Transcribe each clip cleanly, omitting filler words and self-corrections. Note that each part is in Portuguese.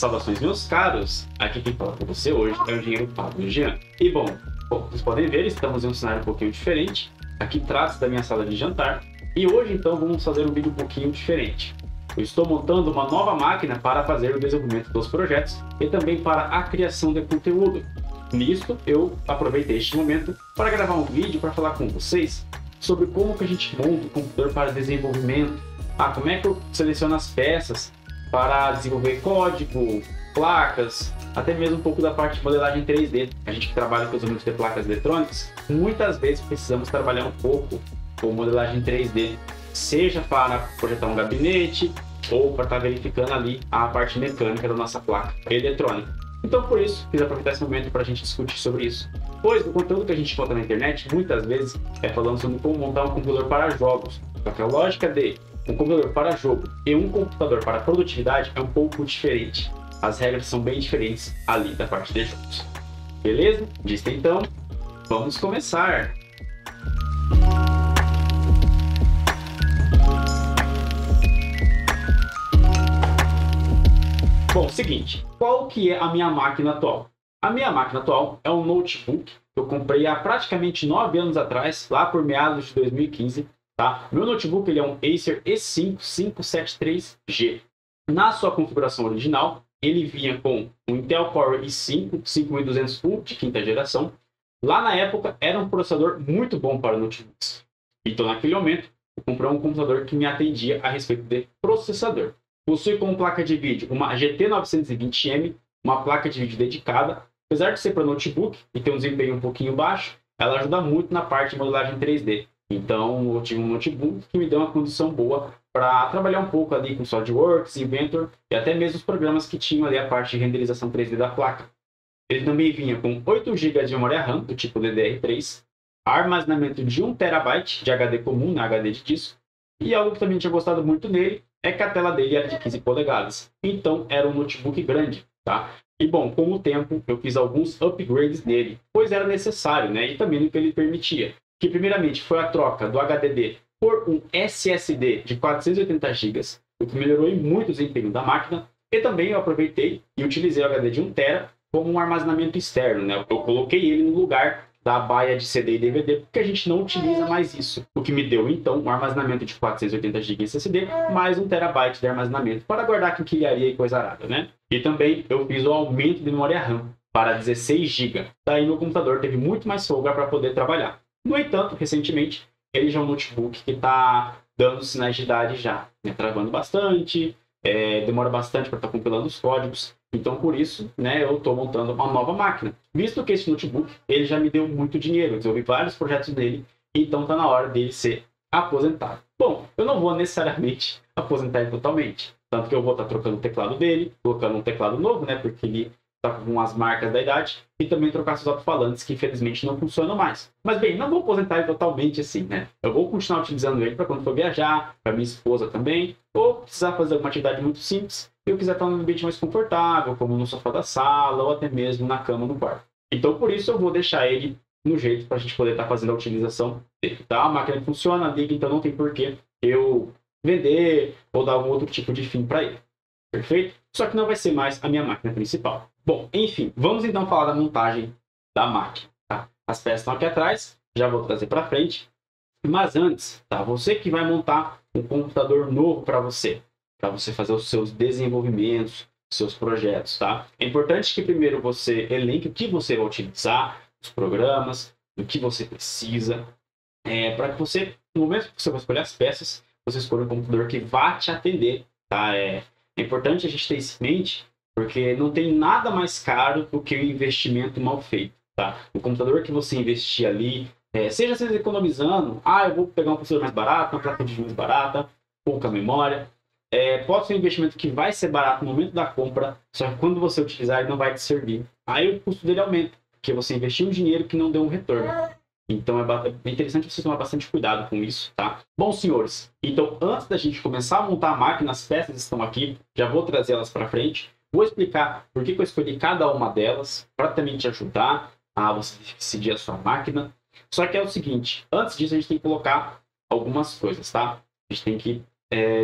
Saudações, meus caros! Aqui quem fala com você hoje é o engenheiro Pablo Jean. E bom, vocês podem ver, estamos em um cenário um pouquinho diferente. Aqui trata-se da minha sala de jantar. E hoje, então, vamos fazer um vídeo um pouquinho diferente. Eu estou montando uma nova máquina para fazer o desenvolvimento dos projetos e também para a criação de conteúdo. Nisto, eu aproveitei este momento para gravar um vídeo para falar com vocês sobre como que a gente monta um computador para desenvolvimento. Como é que eu seleciono as peças para desenvolver código, placas, até mesmo um pouco da parte de modelagem 3D. A gente que trabalha com os unidades de placas eletrônicas, muitas vezes precisamos trabalhar um pouco com modelagem 3D, seja para projetar um gabinete ou para estar verificando ali a parte mecânica da nossa placa eletrônica. Então, por isso, quis aproveitar esse momento para a gente discutir sobre isso. Pois o conteúdo que a gente encontra na internet, muitas vezes, é falando sobre como montar um computador para jogos. Só que a lógica de um computador para jogo e um computador para produtividade é um pouco diferente. As regras são bem diferentes ali da parte de jogos. Beleza? Visto então, vamos começar! Bom, seguinte, qual que é a minha máquina atual? A minha máquina atual é um notebook que eu comprei há praticamente 9 anos atrás, lá por meados de 2015. Tá? Meu notebook ele é um Acer E5 573G. Na sua configuração original, ele vinha com um Intel Core i5 5200U de quinta geração. Lá na época, era um processador muito bom para notebooks. Então, naquele momento, eu comprei um computador que me atendia a respeito de processador. Possui como placa de vídeo uma GT 920M, uma placa de vídeo dedicada. Apesar de ser para notebook e ter um desempenho um pouquinho baixo, ela ajuda muito na parte de modelagem 3D. Então, eu tive um notebook que me deu uma condição boa para trabalhar um pouco ali com SolidWorks, Inventor e até mesmo os programas que tinham ali a parte de renderização 3D da placa. Ele também vinha com 8 GB de memória RAM, do tipo DDR3, armazenamento de 1 TB de HD comum, na HD de disco, e algo que também tinha gostado muito nele é que a tela dele era de 15 polegadas. Então, era um notebook grande, tá? E bom, com o tempo, eu fiz alguns upgrades nele, pois era necessário, né? E também no que ele permitia. Que primeiramente foi a troca do HDD por um SSD de 480 GB, o que melhorou muito o desempenho da máquina. E também eu aproveitei e utilizei o HD de 1 TB como um armazenamento externo, né? Eu coloquei ele no lugar da baia de CD e DVD, porque a gente não utiliza mais isso. O que me deu, então, um armazenamento de 480 GB SSD, mais 1 TB de armazenamento, para guardar quinquilharia e coisa arada, né? E também eu fiz o aumento de memória RAM para 16 GB. Daí meu computador teve muito mais folga para poder trabalhar. No entanto, recentemente, ele já é um notebook que está dando sinais de idade já, né? Travando bastante, demora bastante para estar compilando os códigos. Então, por isso, né, eu estou montando uma nova máquina. Visto que esse notebook, ele já me deu muito dinheiro, eu desenvolvi vários projetos nele, então está na hora dele ser aposentado. Bom, eu não vou necessariamente aposentar ele totalmente, tanto que eu vou estar trocando o teclado dele, colocando um teclado novo, né, porque ele está com as marcas da idade, e também trocar seus alto-falantes, que infelizmente não funcionam mais. Mas bem, não vou aposentar ele totalmente assim, né? Eu vou continuar utilizando ele para quando for viajar, para minha esposa também, ou precisar fazer alguma atividade muito simples, e eu quiser estar num ambiente mais confortável, como no sofá da sala, ou até mesmo na cama do quarto. Então, por isso, eu vou deixar ele no jeito para a gente poder estar fazendo a utilização dele, tá? A máquina funciona, liga, então não tem porquê eu vender ou dar algum outro tipo de fim para ele. Perfeito? Só que não vai ser mais a minha máquina principal. Bom, enfim, vamos então falar da montagem da máquina, tá? As peças estão aqui atrás, já vou trazer para frente. Mas antes, tá? Você que vai montar um computador novo para você fazer os seus desenvolvimentos, seus projetos, tá? É importante que primeiro você elenque o que você vai utilizar, os programas, o que você precisa, para que você, no momento que você vai escolher as peças, você escolha um computador que vá te atender, tá? É importante a gente ter isso em mente, porque não tem nada mais caro do que o investimento mal feito, tá? O computador que você investir ali, seja você economizando, eu vou pegar um processador mais barato, uma placa de vídeo mais barata, pouca memória, pode ser um investimento que vai ser barato no momento da compra, só que quando você utilizar ele não vai te servir. Aí o custo dele aumenta, porque você investiu um dinheiro que não deu um retorno. Então é interessante você tomar bastante cuidado com isso, tá? Bom, senhores, então antes da gente começar a montar a máquina, as peças estão aqui, já vou trazer elas para frente. Vou explicar por que eu escolhi cada uma delas, para também te ajudar a você decidir a sua máquina. Só que é o seguinte, antes disso a gente tem que colocar algumas coisas, tá? A gente tem que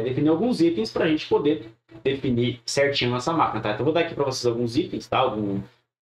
definir alguns itens para a gente poder definir certinho a nossa máquina, tá? Então, eu vou dar aqui para vocês alguns itens, tá?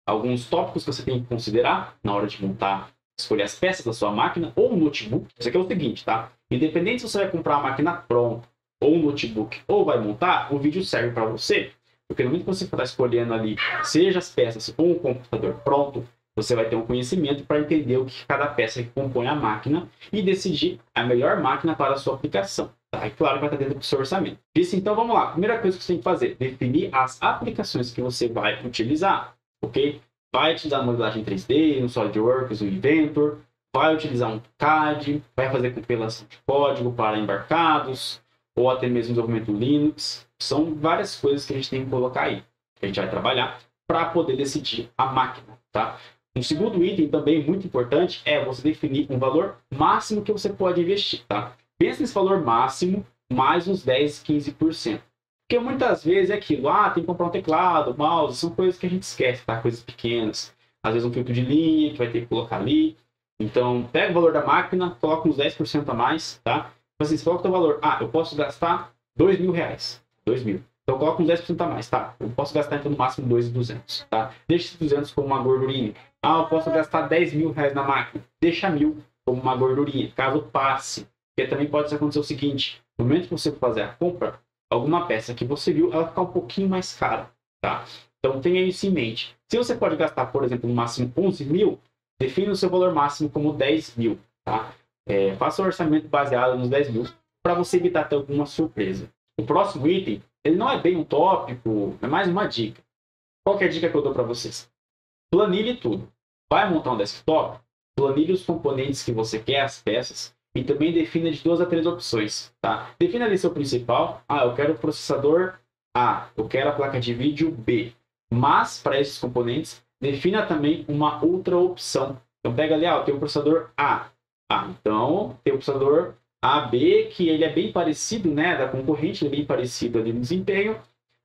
Alguns tópicos que você tem que considerar na hora de montar, escolher as peças da sua máquina ou um notebook. Isso aqui é o seguinte, tá? Independente se você vai comprar uma máquina pronta ou um notebook ou vai montar, o vídeo serve para você. Porque no momento que você está escolhendo ali, seja as peças ou um computador pronto, você vai ter um conhecimento para entender o que cada peça que compõe a máquina e decidir a melhor máquina para a sua aplicação. Tá? E claro, vai estar dentro do seu orçamento. Isso, então vamos lá. Primeira coisa que você tem que fazer, definir as aplicações que você vai utilizar. Ok? Vai utilizar uma modelagem 3D, um SolidWorks, um Inventor, vai utilizar um CAD, vai fazer compilação de código para embarcados, ou até mesmo desenvolvimento Linux. São várias coisas que a gente tem que colocar aí, que a gente vai trabalhar para poder decidir a máquina, tá? Um segundo item também muito importante é você definir um valor máximo que você pode investir, tá? Pensa nesse valor máximo mais uns 10, 15%. Porque muitas vezes é aquilo, tem que comprar um teclado, mouse, são coisas que a gente esquece, tá? Coisas pequenas. Às vezes um filtro de linha que vai ter que colocar ali. Então, pega o valor da máquina, coloca uns 10% a mais, tá? Assim, você coloca o teu valor, eu posso gastar R$2.000. 2.000. Então, coloca uns 10% a mais, tá? Eu posso gastar, então, no máximo 2.200, tá? Deixa esses 200 como uma gordurinha. Eu posso gastar R$10.000 na máquina. Deixa 1.000 como uma gordurinha, caso passe. Porque também pode acontecer o seguinte, no momento que você for fazer a compra, alguma peça que você viu, ela ficar um pouquinho mais cara, tá? Então, tenha isso em mente. Se você pode gastar, por exemplo, no máximo 11.000, define o seu valor máximo como 10.000, tá? Faça o orçamento baseado nos 10.000 para você evitar ter alguma surpresa. O próximo item, ele não é bem um tópico, é mais uma dica. Qual que é a dica que eu dou para vocês? Planilhe tudo. Vai montar um desktop? Planilhe os componentes que você quer, as peças, e também defina de 2 a 3 opções, tá? Defina ali seu principal. Eu quero o processador A, eu quero a placa de vídeo B. Mas, para esses componentes, defina também uma outra opção. Então, pega ali, eu tenho o processador A. Então, tem o processador AB, que ele é bem parecido, né, da concorrente, ele é bem parecido ali no desempenho.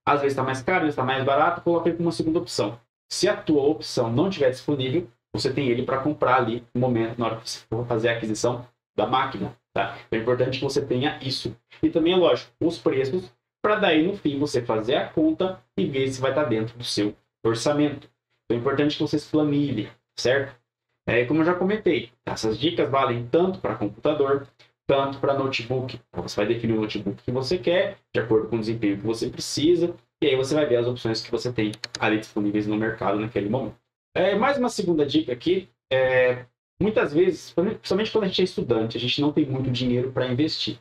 Às vezes está mais caro, às vezes está mais barato, coloca ele como uma segunda opção. Se a tua opção não estiver disponível, você tem ele para comprar ali no momento, na hora que você for fazer a aquisição da máquina, tá? Então é importante que você tenha isso. E também, é lógico, os preços, para daí no fim você fazer a conta e ver se vai estar dentro do seu orçamento. Então é importante que vocês planilhem, certo? Como eu já comentei, essas dicas valem tanto para computador, tanto para notebook. Então, você vai definir o notebook que você quer, de acordo com o desempenho que você precisa, e aí você vai ver as opções que você tem ali disponíveis no mercado naquele momento. Mais uma segunda dica aqui, muitas vezes, principalmente quando a gente é estudante, a gente não tem muito dinheiro para investir.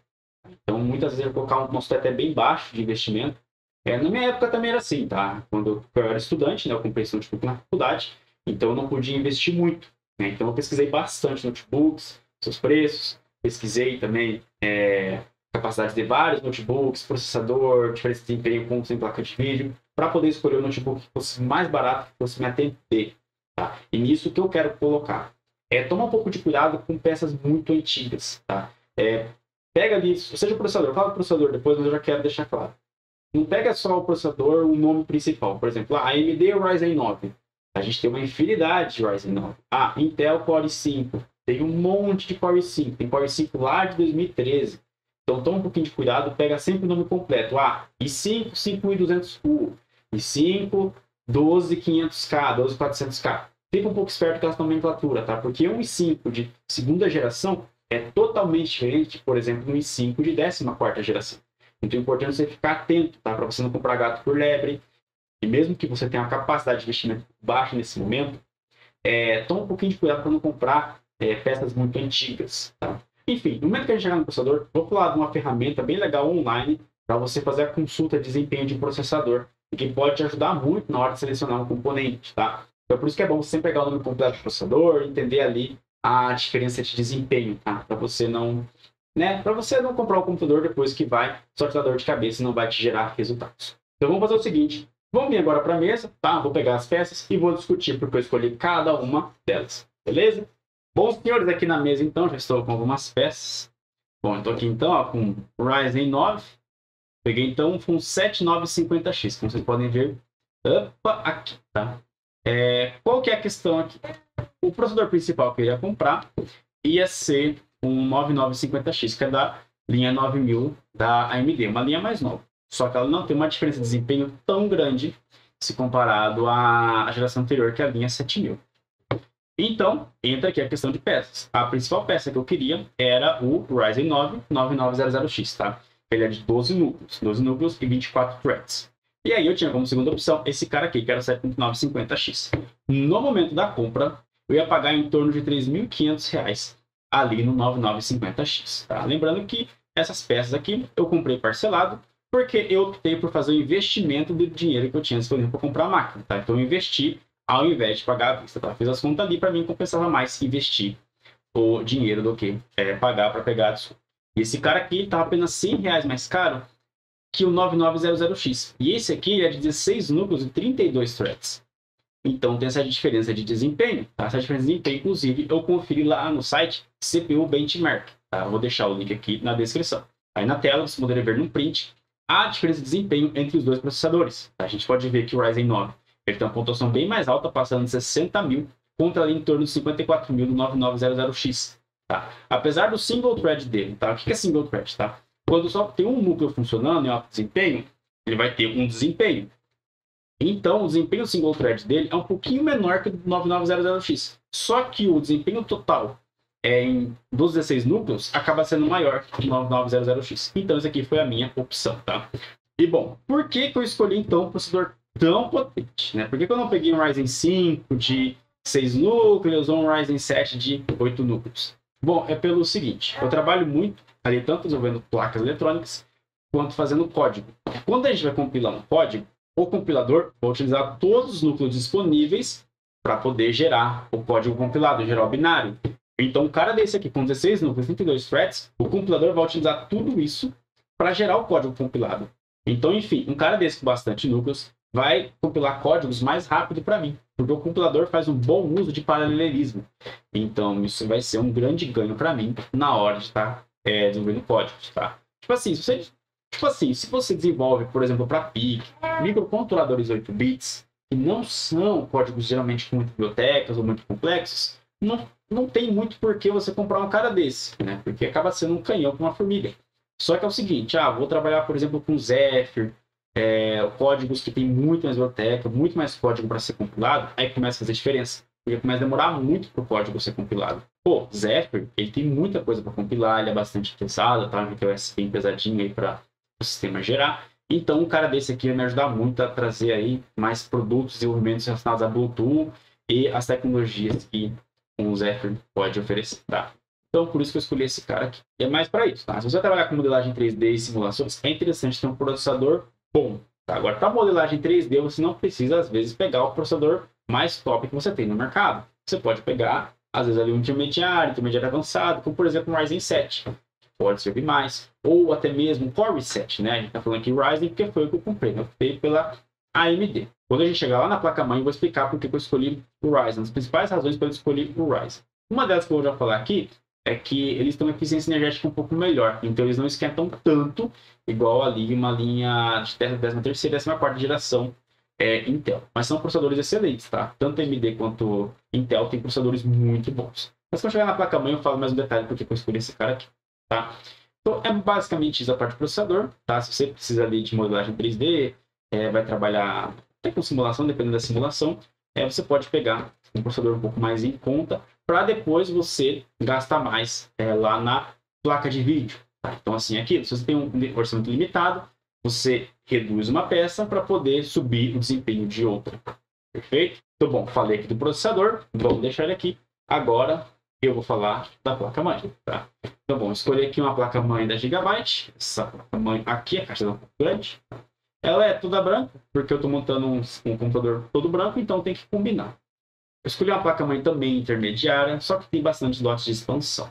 Então, muitas vezes eu vou colocar um custo até bem baixo de investimento. Na minha época também era assim, tá? Quando eu era estudante, né, eu comprei esse notebook na faculdade, então eu não podia investir muito. Então eu pesquisei bastante notebooks, seus preços, pesquisei também capacidade de vários notebooks, processador, diferentes desempenho com sem placa de vídeo, para poder escolher o notebook que fosse mais barato, que fosse me atender. Tá? E nisso que eu quero colocar. Toma um pouco de cuidado com peças muito antigas. Tá? Pega ali, seja o processador, fala o processador depois, mas eu já quero deixar claro. Não pega só o processador, o nome principal. Por exemplo, a AMD Ryzen 9. A gente tem uma infinidade de Ryzen 9. Intel Core 5. Tem um monte de Core 5. Tem Core 5 lá de 2013. Então toma um pouquinho de cuidado, pega sempre o nome completo. i5 5200U. i5 12500K, 12400K. Fica um pouco esperto com essa nomenclatura, tá? Porque um i5 de segunda geração é totalmente diferente, por exemplo, um i5 de 14ª geração. Então é importante você ficar atento, tá? Para você não comprar gato por lebre. E mesmo que você tenha uma capacidade de investimento baixa nesse momento, toma um pouquinho de cuidado para não comprar peças muito antigas. Tá? Enfim, no momento que a gente chegar no processador, vou falar de uma ferramenta bem legal online para você fazer a consulta de desempenho de processador, e que pode te ajudar muito na hora de selecionar um componente. Tá? Então, por isso que é bom você sempre pegar o nome completo do processador e entender ali a diferença de desempenho, tá? Para você não comprar o computador depois que só te dar dor de cabeça e não vai te gerar resultados. Então, vamos fazer o seguinte. Vamos vir agora para a mesa, tá? Vou pegar as peças e vou discutir porque eu escolhi cada uma delas, beleza? Bom, senhores, aqui na mesa então, já estou com algumas peças. Bom, eu estou aqui então com o Ryzen 9. Peguei então um 7950X, como vocês podem ver. Aqui, tá? Qual que é a questão aqui? O processador principal que eu ia comprar ia ser um 9950X, que é da linha 9000 da AMD, uma linha mais nova. só que ela não tem uma diferença de desempenho tão grande se comparado à geração anterior, que é a linha 7000. Então, entra aqui a questão de peças. A principal peça que eu queria era o Ryzen 9 9900X, tá? Ele é de 12 núcleos e 24 threads. E aí eu tinha como segunda opção esse cara aqui, que era o 7950X. No momento da compra, eu ia pagar em torno de R$ 3.500 ali no 9950X, tá? Lembrando que essas peças aqui eu comprei parcelado, porque eu optei por fazer o investimento do dinheiro que eu tinha disponível para comprar a máquina, tá? Então eu investi ao invés de pagar à vista, tá? Fiz as contas ali, para mim compensava mais investir o dinheiro do que pagar para pegar a desconto. E esse cara aqui estava apenas R$ 100 mais caro que o 9900X. E esse aqui é de 16 núcleos e 32 threads. Então tem essa diferença de desempenho, tá? Essa diferença de desempenho, inclusive, eu conferi lá no site CPU Benchmark, tá? Eu vou deixar o link aqui na descrição. Aí na tela você poderia ver no print a diferença de desempenho entre os dois processadores. Tá? A gente pode ver que o Ryzen 9 ele tem uma pontuação bem mais alta, passando de 60.000 contra ali em torno de 54.000 no 9900X. Tá? Apesar do single thread dele, tá? O que é single thread? Tá? Quando só tem um núcleo funcionando em alto desempenho, ele vai ter um desempenho. Então, o desempenho single thread dele é um pouquinho menor que o do 9900X. Só que o desempenho total dos 16 núcleos acaba sendo maior que o 9900X. Então, essa aqui foi a minha opção, tá? E bom, por que eu escolhi então um processador tão potente, né? Por que eu não peguei um Ryzen 5 de 6 núcleos ou um Ryzen 7 de 8 núcleos? Bom, é pelo seguinte, eu trabalho muito ali, tanto desenvolvendo placas eletrônicas, quanto fazendo código. Quando a gente vai compilar um código, o compilador vai utilizar todos os núcleos disponíveis para poder gerar o código compilado, gerar o binário. Então, um cara desse aqui com 16 núcleos, 32 threads, o compilador vai utilizar tudo isso para gerar o código compilado. Então, enfim, um cara desse com bastante núcleos vai compilar códigos mais rápido para mim, porque o compilador faz um bom uso de paralelismo. Então, isso vai ser um grande ganho para mim na hora de estar desenvolvendo códigos, tá? Se você desenvolve, por exemplo, para PIC, microcontroladores 8 bits, que não são códigos geralmente com muitas bibliotecas ou muito complexos, não tem muito por que você comprar um cara desse, né? Porque acaba sendo um canhão com uma formiga. Só que é o seguinte, vou trabalhar, por exemplo, com Zephyr, códigos que tem muito mais biblioteca, muito mais código para ser compilado, aí começa a fazer diferença. Porque começa a demorar muito para o código ser compilado. Pô, Zephyr, ele tem muita coisa para compilar, ele é bastante pesado, tá? Porque é bem pesadinho aí para o sistema gerar. Então, um cara desse aqui vai me ajudar muito a trazer aí mais produtos, desenvolvimentos relacionados a Bluetooth e as tecnologias que o Zephyr pode oferecer, tá? Então, por isso que eu escolhi esse cara aqui. E é mais para isso, tá? Se você trabalhar com modelagem 3D e simulações, é interessante ter um processador bom, tá? Agora, para modelagem 3D, você não precisa, às vezes, pegar o processador mais top que você tem no mercado. Você pode pegar, às vezes, ali um intermediário avançado, como, por exemplo, um Ryzen 7. Pode servir mais. Ou até mesmo um Core i7, né? A gente está falando aqui Ryzen porque foi o que eu comprei. Eu optei pela AMD. Quando a gente chegar lá na placa-mãe, eu vou explicar por que eu escolhi o Ryzen. As principais razões para eu escolher o Ryzen. Uma delas que eu vou já falar aqui é que eles têm uma eficiência energética um pouco melhor. Então, eles não esquentam tanto, igual ali uma linha de 13ª e 14ª geração Intel. Mas são processadores excelentes, tá? Tanto AMD quanto Intel tem processadores muito bons. Mas quando chegar na placa-mãe, eu falo mais um detalhe porque eu escolhi esse cara aqui, tá? Então, é basicamente isso a parte do processador, tá? Se você precisa ali de modelagem 3D, vai trabalhar até com simulação, dependendo da simulação, você pode pegar um processador um pouco mais em conta para depois você gastar mais lá na placa de vídeo. Tá? Então, assim, aqui, se você tem um orçamento limitado, você reduz uma peça para poder subir o desempenho de outra. Perfeito? Então, bom, falei aqui do processador, vamos deixar ele aqui. Agora, eu vou falar da placa-mãe, tá? Então, bom, escolhi aqui uma placa-mãe da Gigabyte. Essa placa-mãe aqui, a caixa é um pouco grande. Ela é toda branca, porque eu estou montando um computador todo branco, então tem que combinar. Eu escolhi uma placa-mãe também intermediária, só que tem bastante slots de expansão.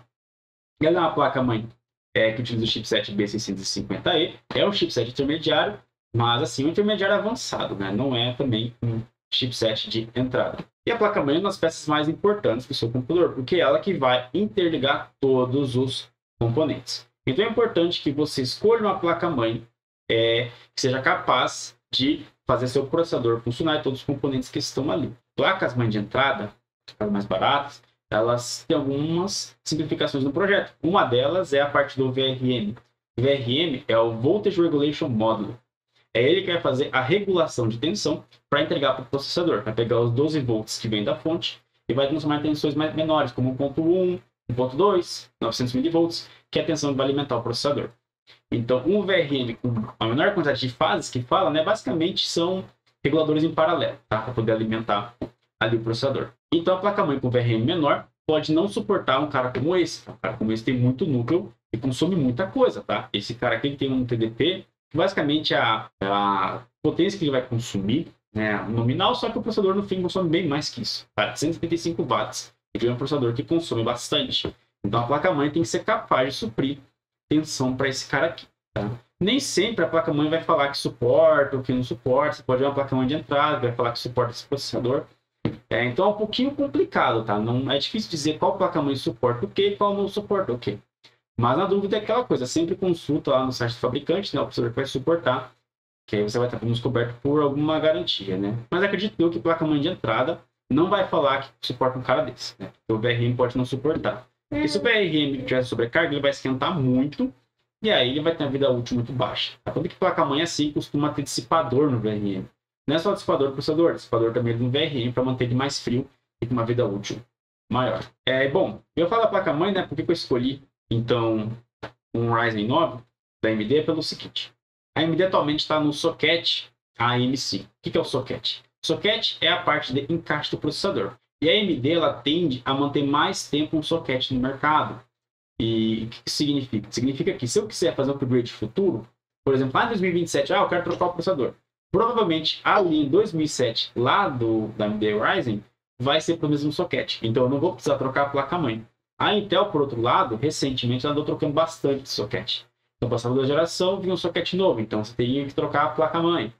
Ela é uma placa-mãe que utiliza o chipset B650E, é um chipset intermediário, mas assim, um intermediário avançado, né? Não é também um chipset de entrada. E a placa-mãe é uma das peças mais importantes do seu computador, porque é ela que vai interligar todos os componentes. Então é importante que você escolha uma placa-mãe que seja capaz de fazer seu processador funcionar e todos os componentes que estão ali. Placas-mãe de entrada, as mais baratas, elas têm algumas simplificações no projeto. Uma delas é a parte do VRM. O VRM é o Voltage Regulation Module. É ele que vai fazer a regulação de tensão para entregar para o processador. Vai pegar os 12 volts que vem da fonte e vai transformar em tensões menores, como 1.1, 1.2, 900 milivolts, que é a tensão que vai alimentar o processador. Então, um VRM com a menor quantidade de fases que fala, né, basicamente são reguladores em paralelo, tá? Para poder alimentar ali o processador. Então, a placa-mãe com VRM menor pode não suportar um cara como esse. Tá? Um cara como esse tem muito núcleo e consome muita coisa, tá? Esse cara aqui tem um TDP, basicamente a potência que ele vai consumir, né, nominal, só que o processador no fim consome bem mais que isso, tá? 175 watts. Ele é um processador que consome bastante. Então, a placa-mãe tem que ser capaz de suprir tensão para esse cara aqui, tá? Nem sempre a placa-mãe vai falar que suporta ou que não suporta. Você pode ver uma placa-mãe de entrada, vai falar que suporta esse processador. Então é um pouquinho complicado, tá? Não é difícil dizer qual placa-mãe suporta o que e qual não suporta o que. Mas na dúvida é aquela coisa, sempre consulta lá no site do fabricante, né? O processador que vai suportar, que aí você vai estar coberto por alguma garantia, né? Mas acredito eu que placa-mãe de entrada não vai falar que suporta um cara desse, né? Porque o VRM pode não suportar. Porque se o VRM tiver sobrecarga, ele vai esquentar muito e aí ele vai ter uma vida útil muito baixa. Tanto que placa-mãe assim costuma ter dissipador no VRM. Não é só dissipador do processador, dissipador também no VRM para manter ele mais frio e com uma vida útil maior. Bom, eu falo da placa-mãe, né? Por que eu escolhi, então, um Ryzen 9 da AMD pelo seguinte. A AMD atualmente está no socket AM5. O que é o socket? Socket é a parte de encaixe do processador. E a AMD ela tende a manter mais tempo um socket no mercado. E o que significa? Significa que se eu quiser fazer um upgrade futuro, por exemplo, lá em 2027, eu quero trocar o processador. Provavelmente ali em 2007, lá da AMD Ryzen, vai ser para o mesmo socket. Então eu não vou precisar trocar a placa-mãe. A Intel, por outro lado, recentemente ela andou trocando bastante de socket. No passado da geração vinha um socket novo, então você teria que trocar a placa-mãe.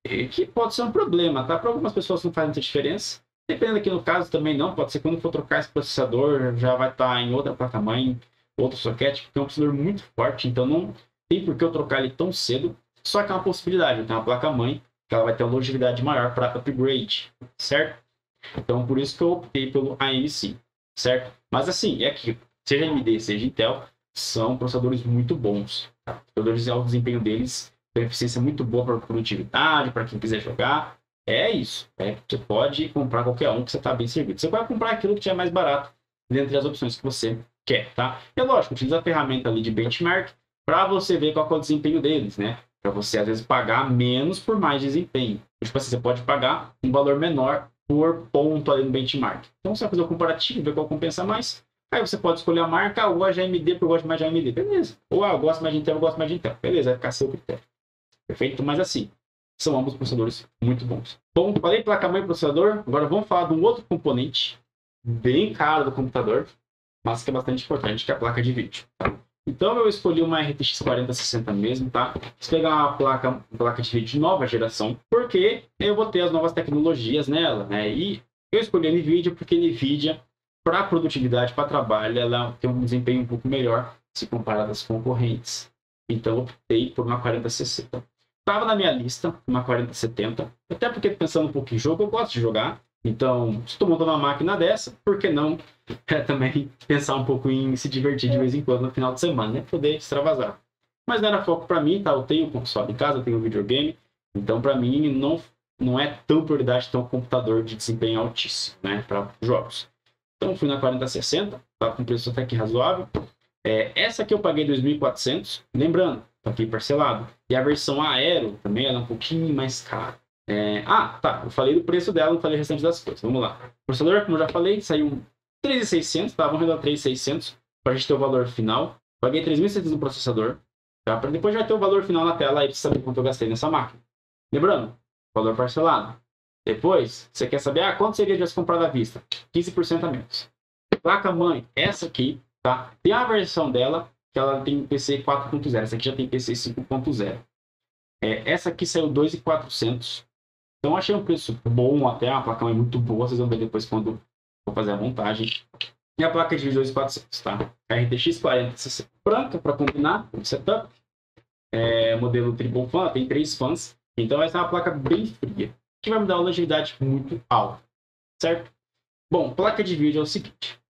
Que pode ser um problema, tá? Para algumas pessoas não faz muita diferença. Dependendo aqui no caso também não, pode ser quando for trocar esse processador, já vai estar em outra placa-mãe, outro socket, porque é um processador muito forte, então não tem por que eu trocar ele tão cedo. Só que é uma possibilidade, eu tenho uma placa-mãe que ela vai ter uma longevidade maior para upgrade, certo? Então por isso que eu optei pelo AM5, certo? Mas assim, é aquilo, seja AMD, seja Intel, são processadores muito bons. Tá? Processadores, o desempenho deles tem eficiência muito boa para produtividade, para quem quiser jogar. É isso. Você pode comprar qualquer um que você está bem servido. Você vai comprar aquilo que tiver mais barato dentre as opções que você quer, tá? É lógico, utiliza a ferramenta ali de benchmark para você ver qual é o desempenho deles, né? Para você, às vezes, pagar menos por mais desempenho. Tipo assim, você pode pagar um valor menor por ponto ali no benchmark. Então, você vai fazer o comparativo, ver qual compensa mais. Aí você pode escolher a marca, eu gosto de AMD porque eu gosto mais de AMD. Beleza. Ou eu gosto mais de Intel, eu gosto mais de Intel. Beleza, vai ficar a seu critério. Perfeito? Mas assim, são ambos processadores muito bons. Bom, falei placa-mãe e processador, agora vamos falar de um outro componente bem caro do computador, mas que é bastante importante, que é a placa de vídeo. Tá? Então eu escolhi uma RTX 4060 mesmo, tá? Vou pegar uma placa de vídeo de nova geração, porque eu vou ter as novas tecnologias nela, né? E eu escolhi a NVIDIA porque a NVIDIA, para produtividade, para trabalho, ela tem um desempenho um pouco melhor se comparado às concorrentes. Então eu optei por uma 4060. Estava na minha lista, uma 4070, até porque pensando um pouco em jogo, eu gosto de jogar. Então, se estou montando uma máquina dessa, por que não também pensar um pouco em se divertir de vez em quando no final de semana, né? Poder extravasar. Mas não era foco para mim, tá? Eu tenho um console em casa, eu tenho um videogame, então para mim não é tão prioridade ter um computador de desempenho altíssimo, né? Para jogos. Então fui na 4060, tá com preço até que razoável. Essa aqui eu paguei 2.400, lembrando, paguei parcelado. E a versão Aero também era um pouquinho mais cara. Tá, eu falei do preço dela, não falei o restante das coisas. Vamos lá. O processador, como eu já falei, saiu 3.600, tá? Vamos arredondar 3.600 para a gente ter o valor final. Paguei 3.600 no processador, tá? Para depois já ter o valor final na tela aí para saber quanto eu gastei nessa máquina. Lembrando, valor parcelado. Depois, você quer saber quanto seria de tivesse comprado à vista? 15% a menos. Placa-mãe, essa aqui, tá? Tem a versão dela que ela tem PC 4.0, essa aqui já tem PC 5.0. Essa aqui saiu 2.400. Então achei um preço bom até, a placa é muito boa, vocês vão ver depois quando for fazer a montagem. E a placa de vídeo 2.400, tá? RTX 4060 branca para combinar o setup. Modelo Triple Fan, tem 3 fãs. Então essa é uma placa bem fria, que vai me dar uma longevidade muito alta, certo? Bom, placa de vídeo é o seguinte.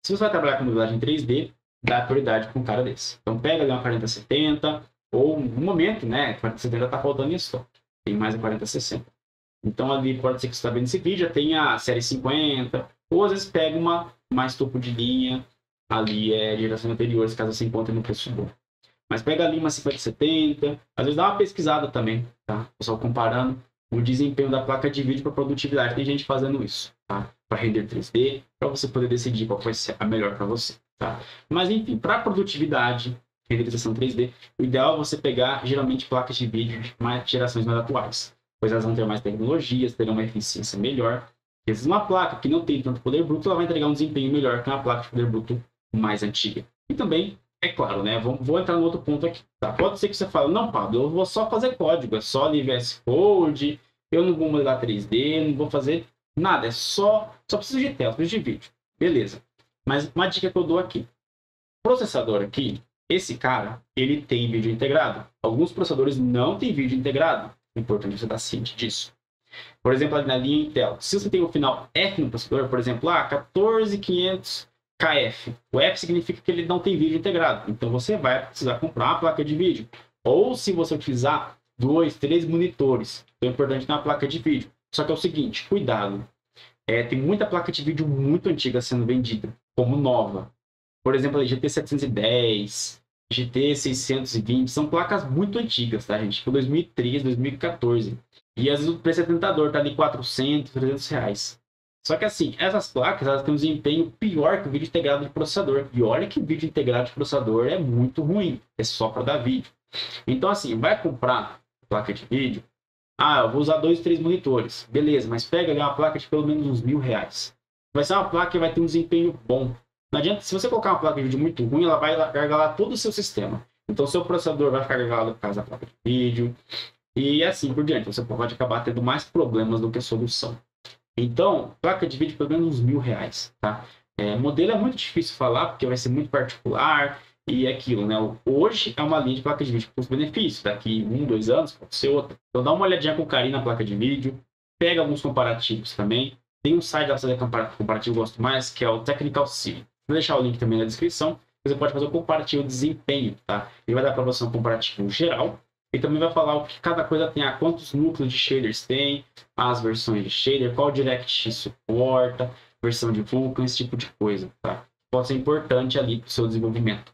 Se você vai trabalhar com modelagem 3D, dá prioridade para um cara desse. Então pega ali uma 4070, Ou no momento, né, 4070 está faltando em estoque. Tem mais a 4060. Então ali pode ser que você está vendo esse vídeo, já tem a série 50, ou às vezes pega uma mais topo de linha, ali de geração anterior, caso você encontre no preço bom. Mas pega ali uma 5070, às vezes dá uma pesquisada também, tá? Pessoal comparando o desempenho da placa de vídeo para produtividade. Tem gente fazendo isso, tá? Para render 3D, para você poder decidir qual vai ser a melhor para você, tá? Mas enfim, para produtividade, renderização 3D, o ideal é você pegar geralmente placas de vídeo de gerações mais atuais, pois elas vão ter mais tecnologias, terão uma eficiência melhor. Às vezes uma placa que não tem tanto poder bruto, ela vai entregar um desempenho melhor que uma placa de poder bruto mais antiga. E também, é claro, né? Vou entrar no outro ponto aqui. Tá? Pode ser que você fale, não, Pablo, eu vou só fazer código, é só VS Code, eu não vou modelar 3D, não vou fazer nada, é só preciso de tela, preciso de vídeo. Beleza. Mas uma dica que eu dou aqui. Processador aqui, esse cara, ele tem vídeo integrado. Alguns processadores não têm vídeo integrado. É importante você estar ciente disso. Por exemplo, ali na linha Intel, se você tem o final F no processador, por exemplo, 14500 KF. O F significa que ele não tem vídeo integrado. Então você vai precisar comprar uma placa de vídeo. Ou se você utilizar 2, 3 monitores. Então é importante ter uma placa de vídeo. Só que é o seguinte, cuidado. Tem muita placa de vídeo muito antiga sendo vendida, como nova. Por exemplo, a GT 710, GT 620, são placas muito antigas, tá, gente? Tipo 2013, 2014. E às vezes o preço é tentador, tá ali 400, 300 reais. Só que assim, essas placas, elas têm um desempenho pior que o vídeo integrado de processador. E olha que o vídeo integrado de processador é muito ruim, é só para dar vídeo. Então assim, vai comprar placa de vídeo, eu vou usar 2, 3 monitores. Beleza, mas pega ali uma placa de pelo menos uns R$1.000. Vai ser uma placa que vai ter um desempenho bom. Não adianta, se você colocar uma placa de vídeo muito ruim, ela vai gargalar todo o seu sistema. Então, seu processador vai ficar gargalado por causa da placa de vídeo. E assim por diante. Você pode acabar tendo mais problemas do que solução. Então, placa de vídeo pelo menos uns R$1.000, tá? Modelo é muito difícil falar, porque vai ser muito particular. E é aquilo, né? Hoje é uma linha de placa de vídeo com custo-benefício. Daqui 1, 2 anos pode ser outra. Então, dá uma olhadinha com carinho na placa de vídeo. Pega alguns comparativos também. Tem um site para fazer comparativo que eu gosto mais, que é o Technical City. Vou deixar o link também na descrição. Você pode fazer o comparativo de desempenho, tá? Ele vai dar para você um comparativo geral. E também vai falar o que cada coisa tem, quantos núcleos de shaders tem, as versões de shader, qual DirectX suporta, versão de Vulkan, esse tipo de coisa, tá? Pode ser importante ali para o seu desenvolvimento.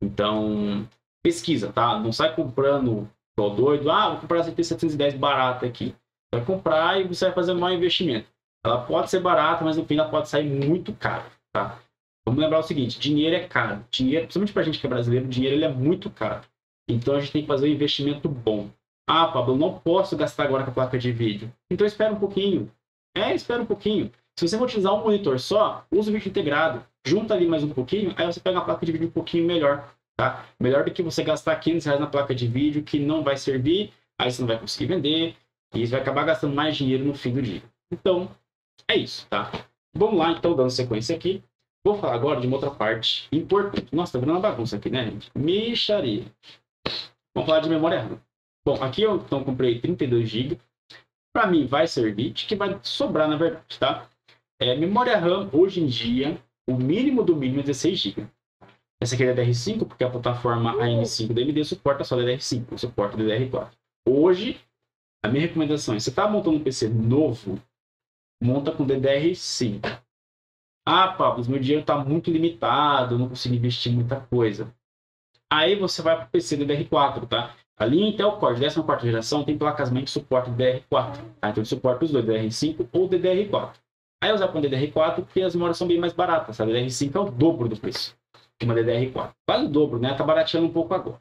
Então, pesquisa, tá? Não sai comprando igual doido. Vou comprar a GT 710 barata aqui. Vai comprar e você vai fazer um maior investimento. Ela pode ser barata, mas no fim ela pode sair muito caro, tá? Vamos lembrar o seguinte, dinheiro é caro. Dinheiro, principalmente pra gente que é brasileiro, dinheiro ele é muito caro. Então a gente tem que fazer um investimento bom. Pablo, eu não posso gastar agora com a placa de vídeo. Então espera um pouquinho. Espera um pouquinho. Se você for utilizar um monitor só, usa o vídeo integrado. Junta ali mais um pouquinho, aí você pega uma placa de vídeo um pouquinho melhor, tá? Melhor do que você gastar R$500 na placa de vídeo que não vai servir, aí você não vai conseguir vender, e você vai acabar gastando mais dinheiro no fim do dia. Então, é isso, tá? Vamos lá, então, dando sequência aqui. Vou falar agora de uma outra parte importante. Nossa, tá virando uma bagunça aqui, né, gente? Mixaria. Vamos falar de memória RAM. Bom, aqui eu então comprei 32 GB. Para mim vai servir, de que vai sobrar, na verdade, tá? Memória RAM, hoje em dia, o mínimo do mínimo é 16 GB. Essa aqui é DDR5, porque a plataforma AM5 da AMD suporta só DDR5, não suporta DDR4. Hoje, a minha recomendação é, se você está montando um PC novo, monta com DDR5. Pablo, meu dinheiro está muito limitado, eu não consigo investir muita coisa. Aí você vai para o PC DDR4, tá? A linha Intel Core de 14ª geração tem placas-mãe que suportam DDR4, tá? Então ele suporta os dois, DDR5 ou DDR4. Aí usar com DDR4 porque as memórias são bem mais baratas, a DDR5 é o dobro do preço que uma DDR4. Quase o dobro, né? Tá barateando um pouco agora.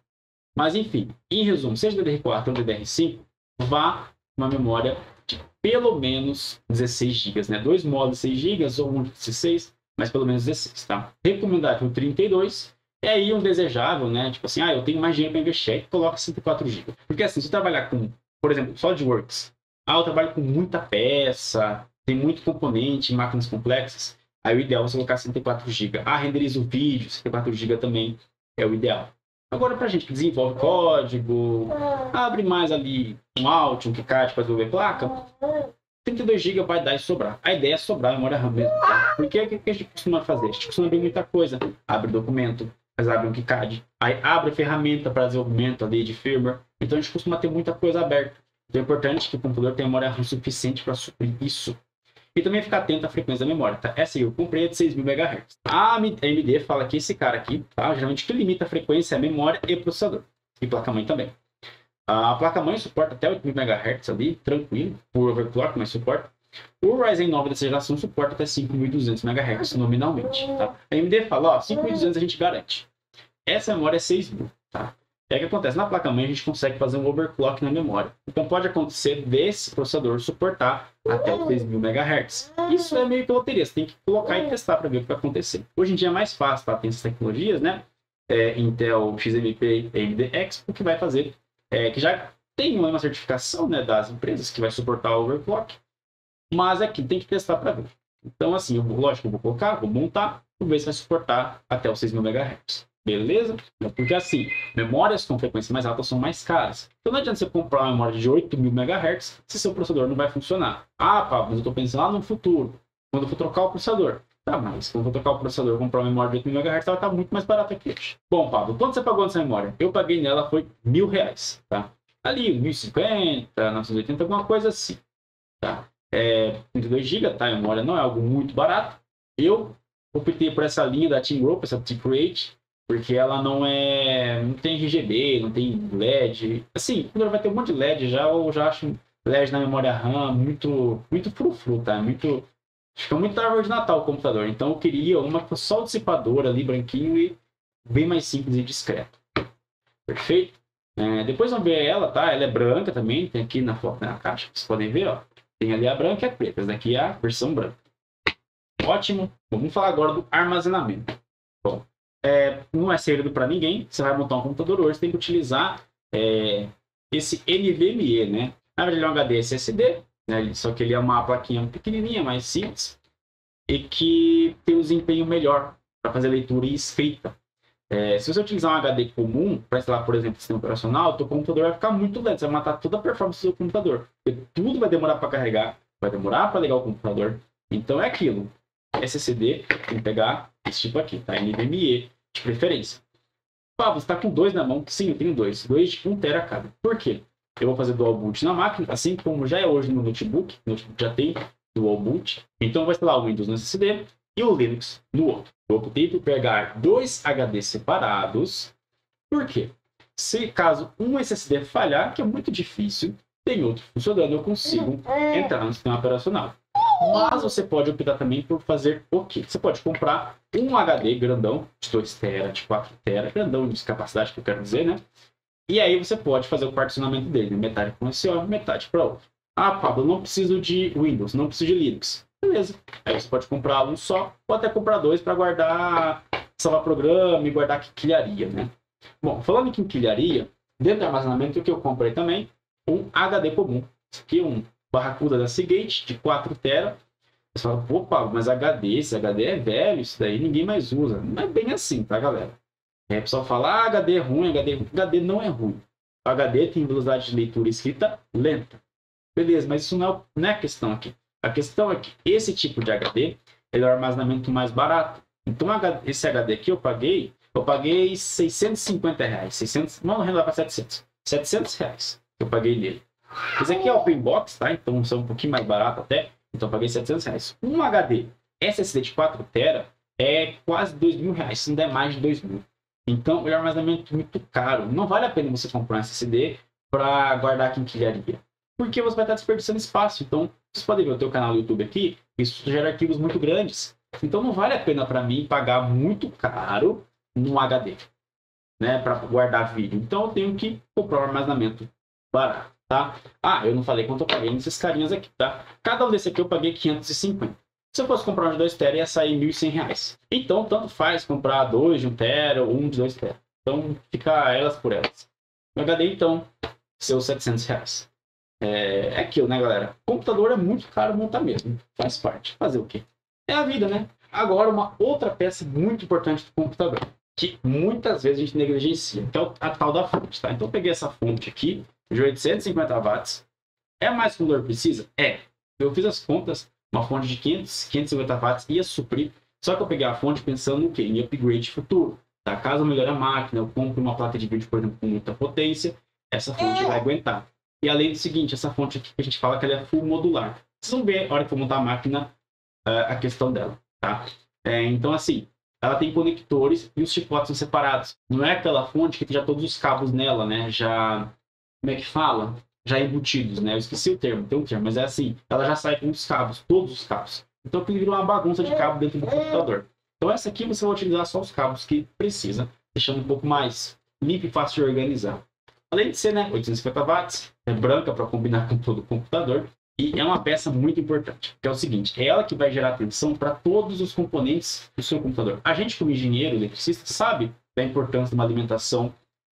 Mas enfim, em resumo, seja DDR4 ou DDR5, vá uma memória de pelo menos 16 GB, né? 2 modos de 6 GB ou um de 16, mas pelo menos 16, tá? Recomendável 32. E aí um desejável, né? Tipo assim, eu tenho mais dinheiro para investir, aí coloca 64 GB. Porque assim, se você trabalhar com, por exemplo, SolidWorks, eu trabalho com muita peça, tem muito componente, máquinas complexas, aí o ideal é você colocar 64 GB. Renderiza o vídeo, 64 GB também é o ideal. Agora, pra gente que desenvolve código, abre mais ali um Alt, um KiCad para desenvolver placa, 32 GB vai dar e sobrar. A ideia é sobrar a memória RAM mesmo, tá? Porque o que a gente costuma fazer? A gente costuma abrir muita coisa. Abre documento, mas abre um KiCad. Aí abre a ferramenta para desenvolvimento ali de firmware. Então a gente costuma ter muita coisa aberta. Então é importante que o computador tenha memória RAM suficiente para suprir isso. E também ficar atento à frequência da memória, tá? Essa aí eu comprei é de 6.000 MHz. A AMD fala que esse cara aqui, tá? Geralmente que limita a frequência é a memória e processador. E placa-mãe também. A placa-mãe suporta até 8.000 MHz ali, tranquilo, por overclock, mas suporta. O Ryzen 9 dessa geração suporta até 5.200 MHz nominalmente, tá? A AMD fala, ó, 5.200 a gente garante. Essa memória é 6.000, tá? É o que acontece, na placa-mãe a gente consegue fazer um overclock na memória. Então pode acontecer desse processador suportar até os 6.000 MHz. Isso é meio que loteria, você tem que colocar e testar para ver o que vai acontecer. Hoje em dia é mais fácil, tá? Tem essas tecnologias, né? Intel, XMP, AMD Expo, que vai fazer, que já tem uma certificação, né, das empresas que vai suportar o overclock. Mas aqui tem que testar para ver. Então assim, lógico, eu vou colocar, vou montar, vou ver se vai suportar até os 6.000 MHz. Beleza? Porque assim, memórias com frequência mais alta são mais caras. Então não adianta você comprar uma memória de 8.000 MHz se seu processador não vai funcionar. Ah, Pablo, mas eu estou pensando lá no futuro, quando eu for trocar o processador. Tá, mas quando eu for trocar o processador e comprar uma memória de 8.000 MHz, ela está muito mais barata que hoje. Bom, Pablo, quanto você pagou nessa memória? Eu paguei nela, foi R$1.000, tá? Ali, 1.050, 980, alguma coisa assim, tá? 32 GB, tá? A memória não é algo muito barato. Eu optei por essa linha da TeamGroup, essa T-Create, porque ela não tem RGB, não tem LED. Assim, quando ela vai ter um monte de LED já, eu já acho LED na memória RAM muito frufru, tá? Fica muito árvore de Natal o computador. Então eu queria uma que fosse só o dissipador ali, branquinho e bem mais simples e discreto. Perfeito? Depois vamos ver ela, tá? Ela é branca também, tem aqui na foto, na caixa, vocês podem ver, ó. Tem ali a branca e a preta. Essa daqui é a versão branca. Ótimo. Vamos falar agora do armazenamento. Bom, não é segredo para ninguém. Você vai montar um computador hoje, tem que utilizar esse NVMe, né? Na verdade, ele é um HD SSD, né? Só que ele é uma plaquinha pequenininha, mais simples, e que tem um desempenho melhor para fazer leitura e escrita. Se você utilizar um HD comum para instalar, por exemplo, sistema operacional, o seu computador vai ficar muito lento, você vai matar toda a performance do seu computador. Porque tudo vai demorar para carregar, vai demorar para ligar o computador. Então é aquilo. SSD tem que pegar esse tipo aqui, tá? NVMe de preferência. Você está com dois na mão? Sim, eu tenho dois. Dois de 1 TB cada. Por quê? Eu vou fazer dual boot na máquina, assim como já é hoje no notebook. O notebook já tem dual boot. Então eu vou instalar o Windows no SSD e o Linux no outro. Eu optei por pegar dois HDs separados. Por quê? Se caso um SSD falhar, que é muito difícil, tem outro funcionando, eu consigo entrar no sistema operacional. Mas você pode optar também por fazer o quê? Você pode comprar um HD grandão, de 2 TB, de 4 TB, grandão de capacidade que eu quero dizer, né? E aí você pode fazer o particionamento dele, metade para um SO, metade para outro. Ah, Pablo, não preciso de Windows, não preciso de Linux. Beleza. Aí você pode comprar um só, ou até comprar dois para guardar, salvar programa e guardar quinquilharia, né? Bom, falando em quinquilharia, dentro do armazenamento, o que eu comprei também? Um HD comum. Esse aqui é um Barracuda da Seagate, de 4 TB. Você fala, pô, Pablo, mas esse HD é velho, isso daí ninguém mais usa. Não é bem assim, tá, galera? Aí o pessoal fala, HD é ruim, HD é ruim. HD não é ruim. O HD tem velocidade de leitura e escrita lenta. Beleza, mas isso não é a questão aqui. A questão é que esse tipo de HD ele é o armazenamento mais barato. Então esse HD aqui eu paguei R$650. 600, vamos arredondar para 700. R$700 que eu paguei nele. Esse aqui é Open Box, tá? Então são um pouquinho mais barato até. Então eu paguei R$700. Um HD SSD de 4 TB é quase R$2.000, se não der mais de 2.000. Então é um armazenamento muito caro. Não vale a pena você comprar um SSD para guardar quinquilharia. Porque você vai estar desperdiçando espaço. Então, vocês podem ver o teu canal no YouTube aqui, isso gera arquivos muito grandes. Então, não vale a pena para mim pagar muito caro no HD, né, para guardar vídeo. Então, eu tenho que comprar um armazenamento barato, tá? Ah, eu não falei quanto eu paguei nesses carinhas aqui, tá? Cada um desse aqui eu paguei 550. Se eu fosse comprar um de 2 TB, ia sair R$1.100. Então, tanto faz comprar dois de 1 TB ou um de 2 TB. Então, fica elas por elas. O HD, então, seus R$700. É aquilo, né, galera? O computador é muito caro montar mesmo. Faz parte. Fazer o quê? É a vida, né? Agora, uma outra peça muito importante do computador, que muitas vezes a gente negligencia, que é a tal da fonte, tá? Então, eu peguei essa fonte aqui, de 850 watts. É mais que o computador precisa? É. Eu fiz as contas, uma fonte de 550 watts ia suprir, só que eu peguei a fonte pensando no quê? Em upgrade futuro. Tá? Caso eu melhore a máquina, eu compro uma placa de vídeo, por exemplo, com muita potência, essa fonte vai aguentar. E além do seguinte, essa fonte aqui que a gente fala que ela é full modular. Vocês vão ver, na hora que eu montar a máquina, a questão dela, tá? Então, assim, ela tem conectores e os chicotes são separados. Não é aquela fonte que tem já todos os cabos nela, né? Já, como é que fala? Já embutidos, né? Eu esqueci o termo, tem um termo, mas é assim, ela já sai com os cabos, todos os cabos. Então, aquilo vira uma bagunça de cabo dentro do computador. Então, essa aqui você vai utilizar só os cabos que precisa, deixando um pouco mais limpo e fácil de organizar. Além de ser, né, 850 watts, é branca para combinar com todo o computador. E é uma peça muito importante, que é o seguinte, é ela que vai gerar tensão para todos os componentes do seu computador. A gente, como engenheiro, eletricista, sabe da importância de uma alimentação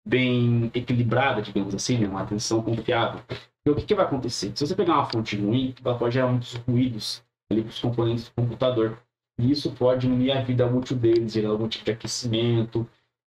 bem equilibrada, digamos assim, né? Uma tensão confiável. E o que vai acontecer? Se você pegar uma fonte ruim, ela pode gerar muitos ruídos ali para os componentes do computador. E isso pode diminuir a vida útil deles, gerar algum tipo de aquecimento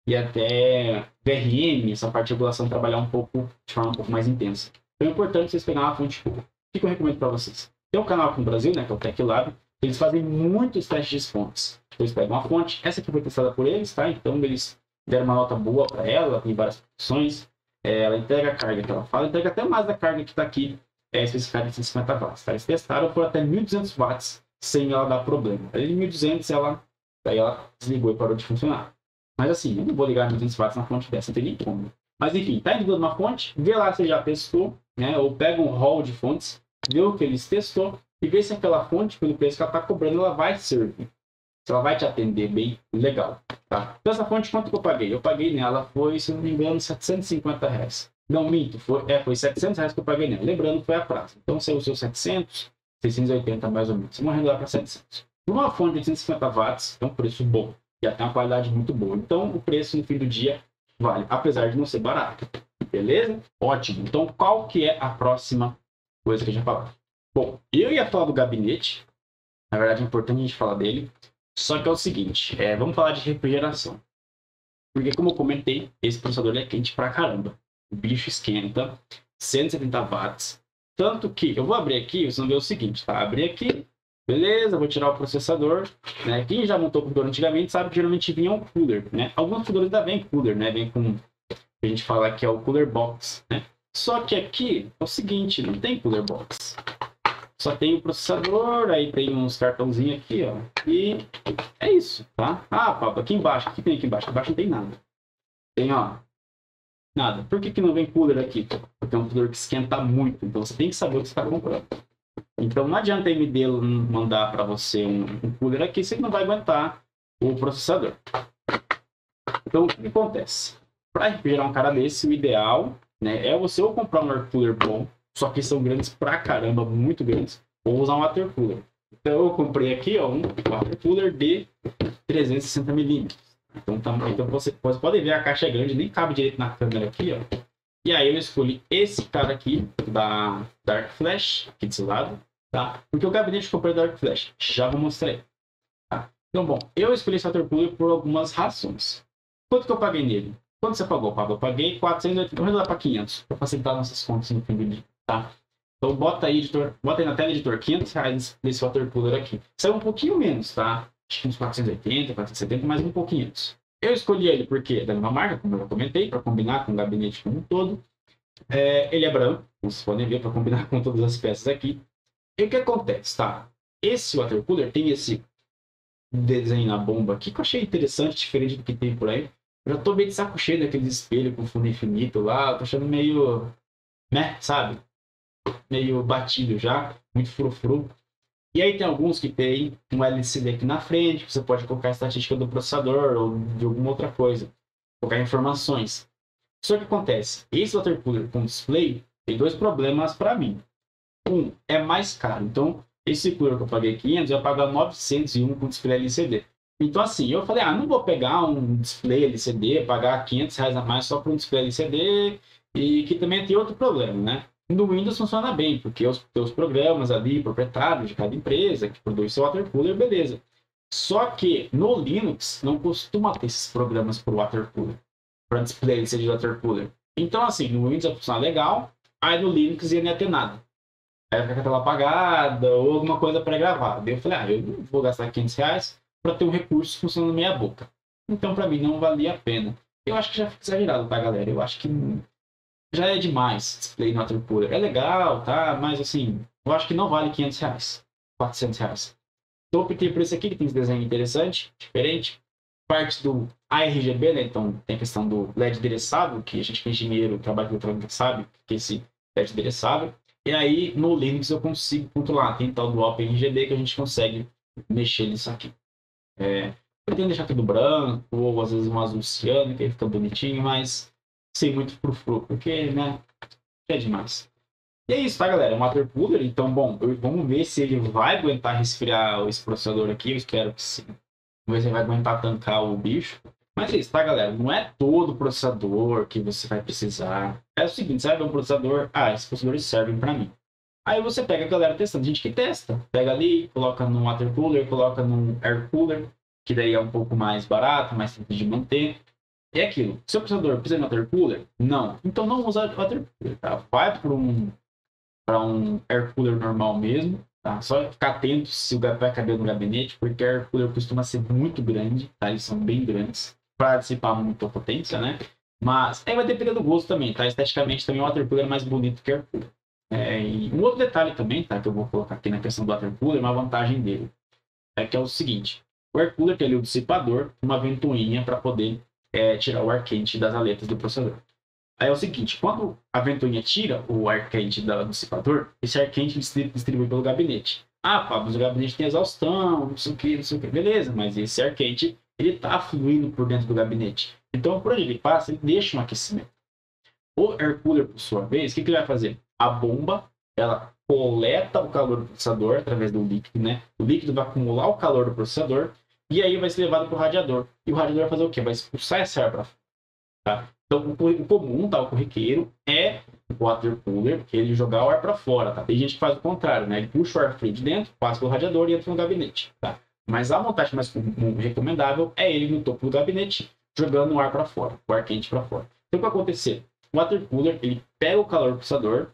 e até VRM, essa parte de regulação, trabalhar um pouco de forma um pouco mais intensa. Então é importante vocês pegarem uma fonte boa. O que eu recomendo para vocês? Tem um canal aqui no Brasil, né, que é o TechLab, eles fazem muitos testes de fontes. Eles pegam uma fonte, essa aqui foi testada por eles, tá? Então eles deram uma nota boa para ela, tem várias funções, ela entrega a carga que ela fala, entrega até mais da carga que está aqui, especificada em 150 watts. Tá? Eles testaram por até 1.200 watts sem ela dar problema. Aí em 1.200 daí ela desligou e parou de funcionar. Mas assim, eu não vou ligar 1.200 watts na fonte dessa, não tem nem como. Mas enfim, tá indo numa fonte, vê lá se já testou, né? Ou pega um hall de fontes, vê o que eles testou e vê se aquela fonte, pelo preço que ela está cobrando, ela vai te servir. Se ela vai te atender bem, legal. Tá? Então essa fonte, quanto que eu paguei? Eu paguei nela, foi, se não me engano, R$750. Não, minto, foi R$700 que eu paguei nela. Lembrando, foi a prazo. Então, se eu 700, 680 mais ou menos. Vamos arredondar para 700. Uma fonte de 850 watts é um preço bom. Já tem uma qualidade muito boa. Então, o preço no fim do dia vale, apesar de não ser barato. Beleza? Ótimo. Então, qual que é a próxima coisa que a gente vai falar? Bom, eu ia falar do gabinete. Na verdade, é importante a gente falar dele. Só que é o seguinte, vamos falar de refrigeração. Porque, como eu comentei, esse processador é quente pra caramba. O bicho esquenta, 170 watts. Tanto que, eu vou abrir aqui, vocês vão ver o seguinte, tá? Abrir aqui, beleza, vou tirar o processador. Né? Quem já montou computador antigamente sabe que geralmente vinha um cooler, né? Alguns computadores ainda vem cooler, né? Vem com, a gente fala que é o cooler box, né? Só que aqui é o seguinte, não tem cooler box. Só tem o processador, aí tem uns cartãozinhos aqui, ó. E é isso, tá? Ah, Pablo, aqui embaixo, o que tem aqui embaixo? Aqui embaixo não tem nada. Tem, ó, nada. Por que não vem cooler aqui? Porque é um cooler que esquenta muito, então você tem que saber o que você está comprando. Então não adianta a AMD mandar para você um cooler aqui, você não vai aguentar o processador. Então o que acontece? Para refrigerar um cara desse, o ideal, né, é você ou comprar um air cooler bom, só que são grandes pra caramba, muito grandes, ou usar um water cooler. Então eu comprei aqui, ó, um water cooler de 360 milímetros. Então você pode ver, a caixa é grande, nem cabe direito na câmera aqui, ó. E aí eu escolhi esse cara aqui, da Dark Flash, aqui desse lado, tá? Porque o gabinete que eu comprei da Dark Flash, já vou mostrar aí. Tá? Então, bom, eu escolhi esse water cooler por algumas razões. Quanto que eu paguei nele? Quanto você pagou, Pablo? Eu paguei 480, vamos redondar para 500, para facilitar nossas contas no fim do dia, tá? Então bota aí, editor, bota aí na tela, editor, R$500 nesse water cooler aqui. Saiu um pouquinho menos, tá? Acho que uns 480, 470, mas um pouquinho menos. Eu escolhi ele porque é da mesma marca, como eu já comentei, para combinar com o gabinete como um todo. Ele é branco, como vocês podem ver, para combinar com todas as peças aqui. E o que acontece, tá? Esse water cooler tem esse desenho na bomba aqui que eu achei interessante, diferente do que tem por aí. Eu já tô meio de saco cheio daqueles espelhos com fundo infinito lá, tô achando meio, né, sabe? Meio batido já, muito frufru. E aí tem alguns que tem um LCD aqui na frente, que você pode colocar a estatística do processador ou de alguma outra coisa, colocar informações. Só que acontece, esse water cooler com display tem dois problemas para mim. Um, é mais caro. Então, esse cooler que eu paguei 500, eu ia pagar 901 com display LCD. Então, assim, eu falei, não vou pegar um display LCD, pagar R$500 a mais só para um display LCD, e que também tem outro problema, né? No Windows funciona bem, porque os programas ali, proprietários de cada empresa, que produz seu water cooler, beleza. Só que no Linux não costuma ter esses programas para water cooler, para display LCD de water cooler. Então, assim, no Windows vai funcionar legal, aí no Linux ia nem ter nada. Aí fica com a tela apagada, ou alguma coisa pré-gravada. Eu falei, eu não vou gastar R$500 para ter um recurso funcionando meia boca. Então, para mim, não valia a pena. Eu acho que já fica exagerado, tá, galera? Eu acho que já é demais display no water cooler. É legal, tá? Mas, assim, eu acho que não vale R$ 500, R$ 400. Então, optei por esse aqui, que tem esse desenho interessante, diferente. Parte do ARGB, né? Então, tem a questão do LED endereçável, que a gente que é engenheiro, trabalha com eletrônica, sabe que esse LED endereçável. E aí, no Linux, eu consigo controlar. Tem tal do OpenRGB que a gente consegue mexer nisso aqui. Pretendo deixar tudo branco, ou às vezes um azul ciano, que aí fica bonitinho, mas sem muito frufru, porque, né, é demais. E é isso, tá, galera? É um water cooler, então, bom, vamos ver se ele vai aguentar resfriar esse processador aqui, eu espero que sim. Vamos ver se ele vai aguentar tancar o bicho. Mas é isso, tá, galera? Não é todo processador que você vai precisar. É o seguinte, sabe, um processador... Ah, esses processadores servem para mim. Aí você pega a galera testando, gente que testa. Pega ali, coloca num water cooler, coloca num air cooler, que daí é um pouco mais barato, mais simples de manter. É aquilo. Seu processador precisa de water cooler? Não. Então não usa water cooler, tá? Vai para um air cooler normal mesmo, tá? Só ficar atento se o vai caber no gabinete, porque air cooler costuma ser muito grande, tá? Eles são bem grandes para dissipar muita potência, né? Mas aí vai depender do gosto também, tá? Esteticamente também o water cooler é mais bonito que air cooler. E um outro detalhe também, tá? Que eu vou colocar aqui na questão do water cooler, uma vantagem dele. É que é o seguinte, o air cooler tem ali o dissipador, uma ventoinha para poder tirar o ar quente das aletas do processador. Aí é o seguinte, quando a ventoinha tira o ar quente do dissipador, esse ar quente distribui pelo gabinete. Ah, Pablo, mas o gabinete tem exaustão, não sei o que, não sei o que. Beleza, mas esse ar quente, ele tá fluindo por dentro do gabinete. Então, por onde ele passa, ele deixa um aquecimento. O air cooler, por sua vez, o que ele vai fazer? A bomba, ela coleta o calor do processador através do líquido, né? O líquido vai acumular o calor do processador e aí vai ser levado para o radiador. E o radiador vai fazer o quê? Vai expulsar esse ar para fora. Tá? Então, o comum, tá? O corriqueiro é o water cooler, que ele jogar o ar para fora, tá? Tem gente que faz o contrário, né? Ele puxa o ar frio de dentro, passa pelo radiador e entra no gabinete, tá? Mas a montagem mais recomendável é ele no topo do gabinete, jogando o ar para fora, o ar quente para fora. Então, o que vai acontecer? O water cooler, ele pega o calor do processador,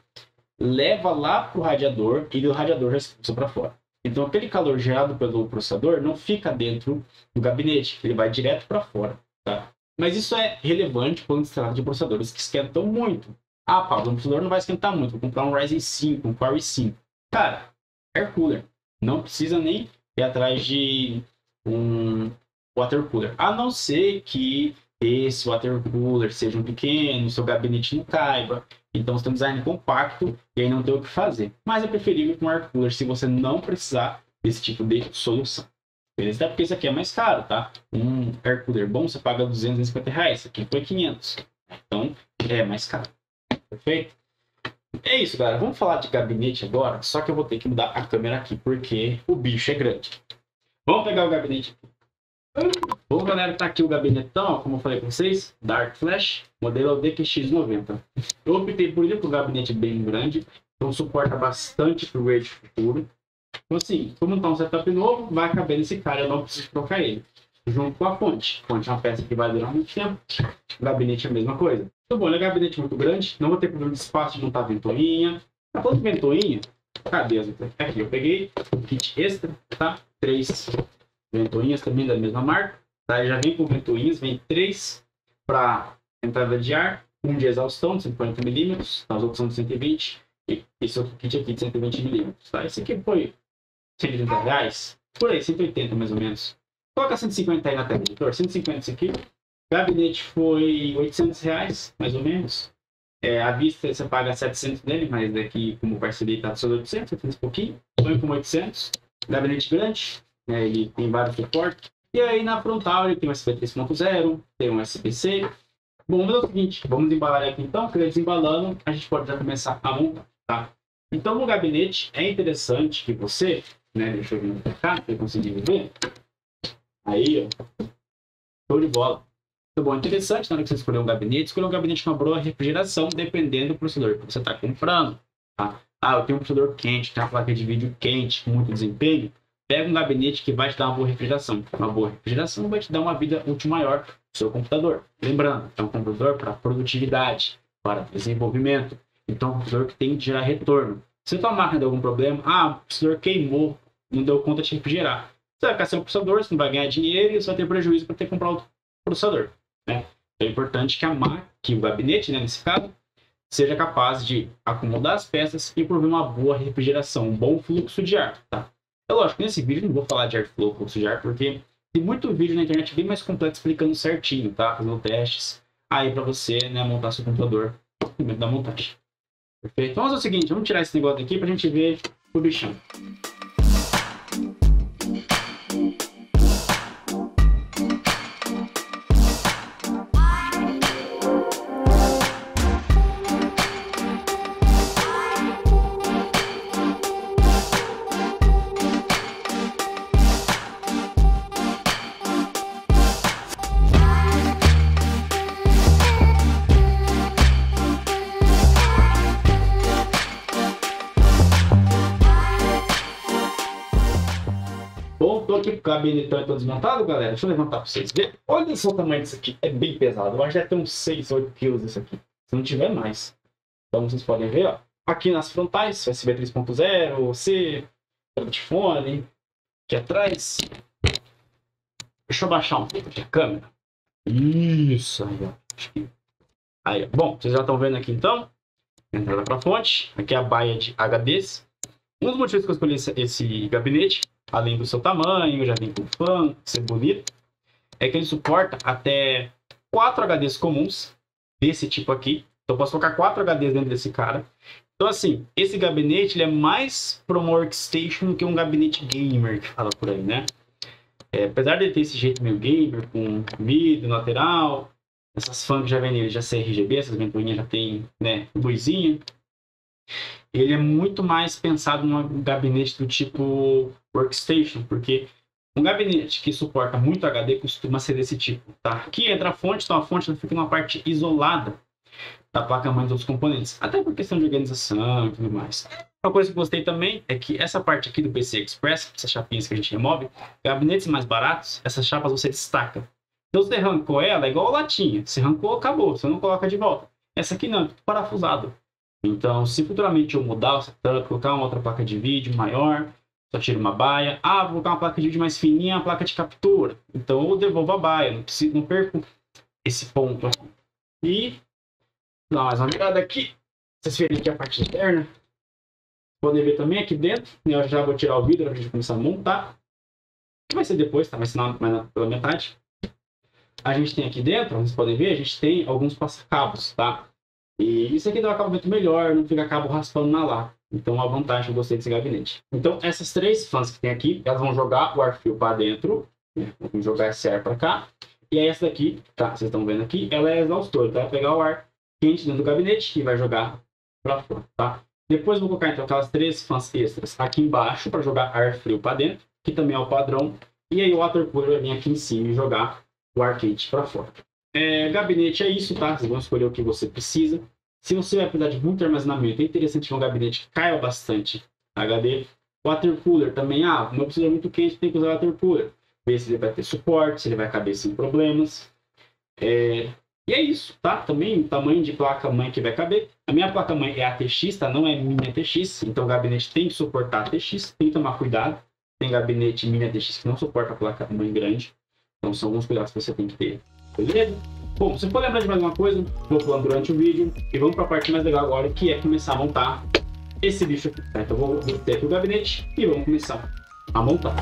leva lá para o radiador e do radiador já expulsa para fora. Então, aquele calor gerado pelo processador não fica dentro do gabinete, ele vai direto para fora, tá? Mas isso é relevante quando se trata de processadores que esquentam muito. Ah, Pablo, o processador não vai esquentar muito, vou comprar um Ryzen 5, um Core i5. Cara, air cooler. Não precisa nem ir atrás de um water cooler. A não ser que esse water cooler seja um pequeno, seu gabinete não caiba. Então você tem um design compacto e aí não tem o que fazer. Mas é preferível com um air cooler se você não precisar desse tipo de solução. Beleza? Até porque isso aqui é mais caro, tá? Um air cooler bom você paga R$250. Isso aqui foi 500. Então é mais caro. Perfeito? É isso, galera. Vamos falar de gabinete agora. Só que eu vou ter que mudar a câmera aqui porque o bicho é grande. Vamos pegar o gabinete aqui. Bom, galera, tá aqui o gabinetão, como eu falei para vocês, Dark Flash, modelo DQX90. Eu optei por ele porque o gabinete é bem grande, então suporta bastante FreeRAID futuro. Então assim, se eu montar um setup novo, vai caber nesse cara, eu não preciso trocar ele. Junto com a fonte. A fonte é uma peça que vai durar muito tempo, o gabinete é a mesma coisa. Então bom, ele é um gabinete muito grande, não vou ter problema de espaço de montar ventoinha. Tá falando de ventoinha? Cadê as ventoinhas? Aqui, eu peguei um kit extra, tá? 3 ventoinhas também da mesma marca. Tá? Já vem com ventoinhas, vem 3 para entrada de ar, 1 de exaustão de 140 mm, as outras são de 120, e esse outro kit aqui de 120 mm. Tá? Esse aqui foi R$130, por aí, 180 mais ou menos. Coloca 150 aí na tela, editor, 150 esse aqui. Gabinete foi R$800, mais ou menos. À vista você paga 700 nele, mas daqui como parceria está só 800, eu fiz um pouquinho. Põe com 800. Gabinete grande, ele tem vários suportes. E aí na frontal ele tem um USB 3.0, tem um USB-C. Bom, vamos fazer o seguinte, vamos embalar aqui então, que desembalando a gente pode já começar a montar, tá? Então no gabinete é interessante que você, né, deixa eu vir pra cá, para eu conseguir ver. Aí, ó, show de bola. Muito bom, interessante na hora que você escolher um gabinete com uma boa refrigeração, dependendo do processador que você está comprando, tá? Ah, eu tenho um processador quente, tem uma placa de vídeo quente, com muito desempenho. Pega um gabinete que vai te dar uma boa refrigeração. Uma boa refrigeração vai te dar uma vida útil maior do seu computador. Lembrando, é um computador para produtividade, para desenvolvimento. Então, é um computador que tem que gerar retorno. Se a tua máquina deu algum problema, o processador queimou, não deu conta de refrigerar. Você vai ficar sem o processador, você não vai ganhar dinheiro e você vai ter prejuízo para ter que comprar outro processador, né? É importante que que o gabinete, né, nesse caso, seja capaz de acomodar as peças e prover uma boa refrigeração, um bom fluxo de ar, tá? É lógico, nesse vídeo eu não vou falar de airflow, fluxo de ar, porque tem muito vídeo na internet bem mais complexo explicando certinho, tá? Fazendo testes aí para você, né, montar seu computador no momento da montagem. Perfeito? Então, vamos fazer o seguinte, vamos tirar esse negócio aqui pra gente ver o bichão. Bom, tô aqui com o gabinetão todo desmontado, galera. Deixa eu levantar para vocês verem. Olha só o tamanho disso aqui. É bem pesado. Eu acho que deve ter uns 6, 8 quilos isso aqui. Se não tiver mais. Então vocês podem ver, ó. Aqui nas frontais, USB 3.0, C, fone. Aqui atrás. Deixa eu baixar um pouco aqui a câmera. Isso aí, ó. Aí, ó. Bom, vocês já estão vendo aqui então. Entrada para fonte. Aqui é a baia de HDs. Um dos motivos que eu escolhi esse gabinete, além do seu tamanho, já vem com fã, ser bonito, é que ele suporta até 4 HDs comuns desse tipo aqui. Então eu posso colocar 4 HDs dentro desse cara. Então assim, esse gabinete ele é mais para uma workstation do que um gabinete gamer que fala por aí, né? Apesar de ele ter esse jeito meio gamer, com mid, lateral, essas fãs que já vem nele, já CRGB, essas ventoinhas já tem, né, luzinha. Ele é muito mais pensado num gabinete do tipo workstation, porque um gabinete que suporta muito HD costuma ser desse tipo, tá? Aqui entra a fonte, então a fonte fica numa parte isolada da placa-mãe dos outros componentes, até por questão de organização e tudo mais. Uma coisa que eu gostei também é que essa parte aqui do PCI Express, essas chapinhas que a gente remove, gabinetes mais baratos, essas chapas você destaca. Então você arrancou ela, é igual a latinha, você arrancou, acabou, você não coloca de volta. Essa aqui não, é tudo parafusado. Então, se futuramente eu mudar o setup, colocar uma outra placa de vídeo maior, só tiro uma baia. Ah, vou colocar uma placa de vídeo mais fininha, uma placa de captura. Então, eu devolvo a baia, não perco esse ponto aqui. E, dá mais uma virada aqui. Vocês verem aqui a parte interna. Podem ver também aqui dentro. Eu já vou tirar o vidro para a gente começar a montar. Vai ser depois, tá? Vai ser pela metade. A gente tem aqui dentro, vocês podem ver, a gente tem alguns passacabos, tá? E isso aqui dá um acabamento melhor, não fica cabo raspando na lata. Então, a vantagem, eu gostei desse gabinete. Então, essas 3 fãs que tem aqui, elas vão jogar o ar frio para dentro. Né? Vamos jogar esse ar para cá. E aí, essa daqui, tá? Vocês estão vendo aqui, ela é exaustor, tá? Vai pegar o ar quente dentro do gabinete e vai jogar para fora, tá? Depois, vou colocar, então, aquelas 3 fãs extras aqui embaixo para jogar ar frio para dentro, que também é o padrão. E aí, o water cooler vai vir aqui em cima e jogar o ar quente para fora. Gabinete é isso, tá? Vocês vão escolher o que você precisa. Se você vai precisar de muito armazenamento, é interessante um gabinete que caia bastante HD. Water cooler também, não precisa muito quente, tem que usar water cooler. Ver se ele vai ter suporte, se ele vai caber sem problemas. E é isso, tá? Também o tamanho de placa-mãe que vai caber. A minha placa-mãe é ATX, tá? Não é mini ATX, então o gabinete tem que suportar ATX, tem que tomar cuidado. Tem gabinete mini ATX que não suporta a placa-mãe grande. Então são alguns cuidados que você tem que ter. Beleza? Bom, se for lembrar de mais uma coisa, vou falando durante o vídeo. E vamos para a parte mais legal agora, que é começar a montar esse bicho aqui. Tá? Então vou ter aqui o gabinete e vamos começar a montar.